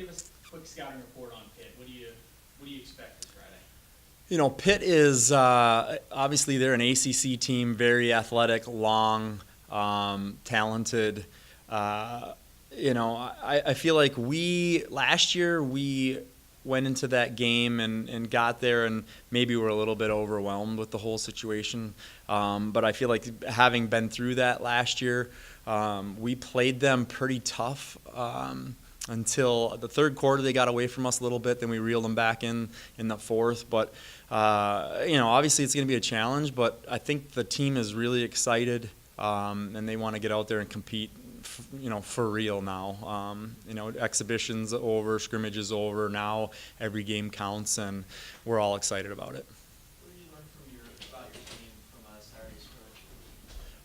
Give us a quick scouting report on Pitt. What do you expect this Friday? Pitt is obviously they're an ACC team, very athletic, long, talented. I feel like last year we went into that game and got there and maybe were a little bit overwhelmed with the whole situation. But I feel like having been through that last year, we played them pretty tough. Until the third quarter, they got away from us a little bit. Then we reeled them back in the fourth. But obviously it's going to be a challenge. But I think the team is really excited, and they want to get out there and compete. For real now. Exhibitions over, scrimmages over. Now every game counts, and we're all excited about it. What did you learn about your team from Saturday's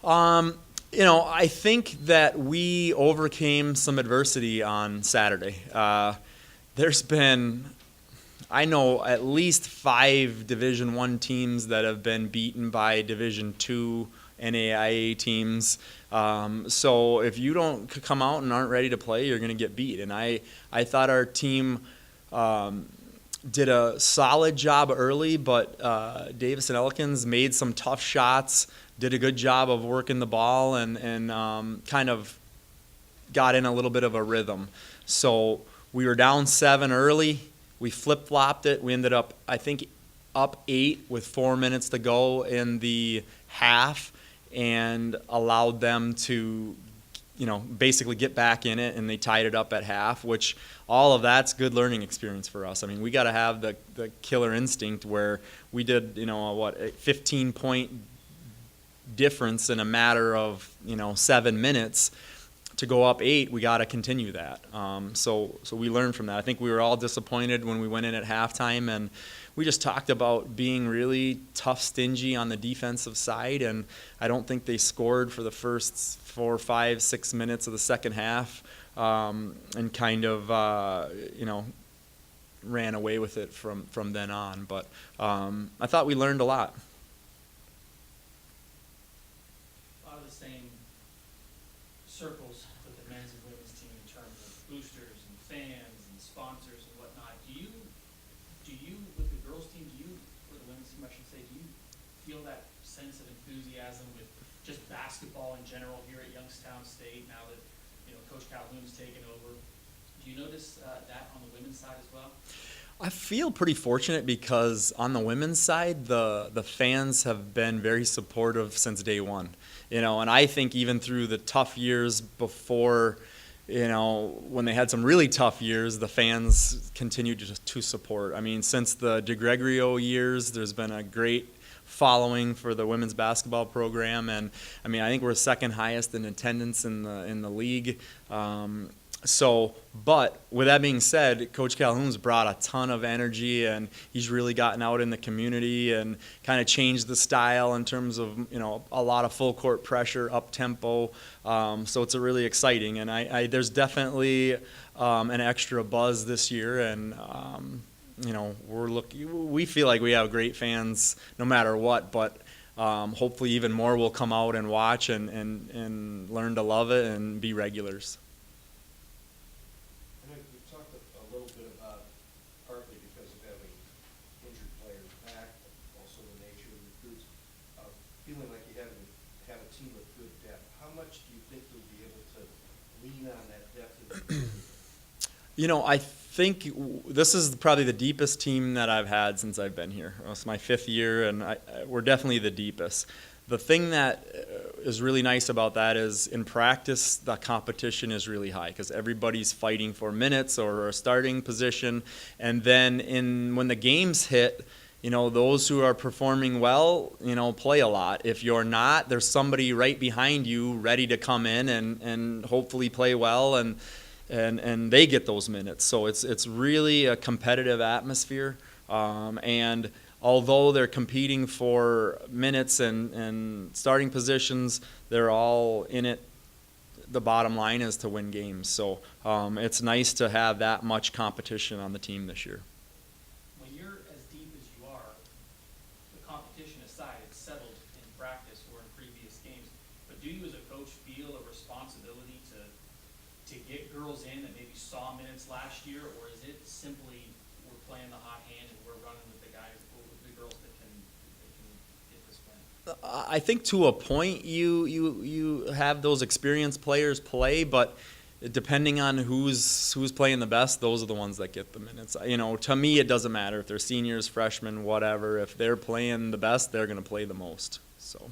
scrimmage? I think that we overcame some adversity on Saturday. There's been, I know, at least 5 Division I teams that have been beaten by Division II NAIA teams. So if you don't come out and aren't ready to play, you're going to get beat. And I thought our team did a solid job early, but Davis and Elkins made some tough shots, did a good job of working the ball, and kind of got in a little bit of a rhythm. So we were down 7 early. We flip-flopped it. We ended up, I think, up 8 with 4 minutes to go in the half, and allowed them to, basically get back in it, and they tied it up at half, which all of that's good learning experience for us. I mean, we got to have the killer instinct where we did, a 15-point difference in a matter of, 7 minutes. To go up 8, we got to continue that. So we learned from that. I think we were all disappointed when we went in at halftime, and we just talked about being really tough, stingy on the defensive side, and I don't think they scored for the first 4, 5, 6 minutes of the second half, and kind of, ran away with it from then on. But I thought we learned a lot. A lot of the same circles with the men's and women's team in terms of boosters and fans and sponsors and whatnot. Do you with the girls team, or the women's team I should say, do you feel that sense of enthusiasm with just basketball in general here at Youngstown State now that Coach Calhoun's taken over? Do you notice that on the women's side as well? I feel pretty fortunate because on the women's side, the fans have been very supportive since day one. And I think even through the tough years before, when they had some really tough years, the fans continued to support. I mean, since the DeGregorio years, there's been a great following for the women's basketball program, and I mean, I think we're second highest in attendance in the league. But with that being said, Coach Calhoun's brought a ton of energy, and he's really gotten out in the community and kind of changed the style in terms of, a lot of full court pressure, up tempo. So it's really exciting, and there's definitely an extra buzz this year, and we feel like we have great fans no matter what, but hopefully even more will come out and watch and learn to love it and be regulars. Feeling like you have a team with good depth. How much do you think you'll be able to lean on that depth in the team? I think this is probably the deepest team that I've had since I've been here. It's my 5th year, and we're definitely the deepest. The thing that is really nice about that is in practice, the competition is really high because everybody's fighting for minutes or a starting position. And then when the games hit, those who are performing well, play a lot. If you're not, there's somebody right behind you ready to come in and hopefully play well, and they get those minutes. So it's really a competitive atmosphere. And although they're competing for minutes and starting positions, they're all in it. The bottom line is to win games. So it's nice to have that much competition on the team this year. Settled in practice or in previous games, but do you as a coach feel a responsibility to get girls in that maybe saw minutes last year year, or is it simply we're playing the hot hand and we're running with the guys, with the girls that can get this win? I think to a point you have those experienced players play, but depending on who's playing the best, those are the ones that get the minutes. You know, to me, it doesn't matter if they're seniors, freshmen, whatever. If they're playing the best, they're going to play the most. So.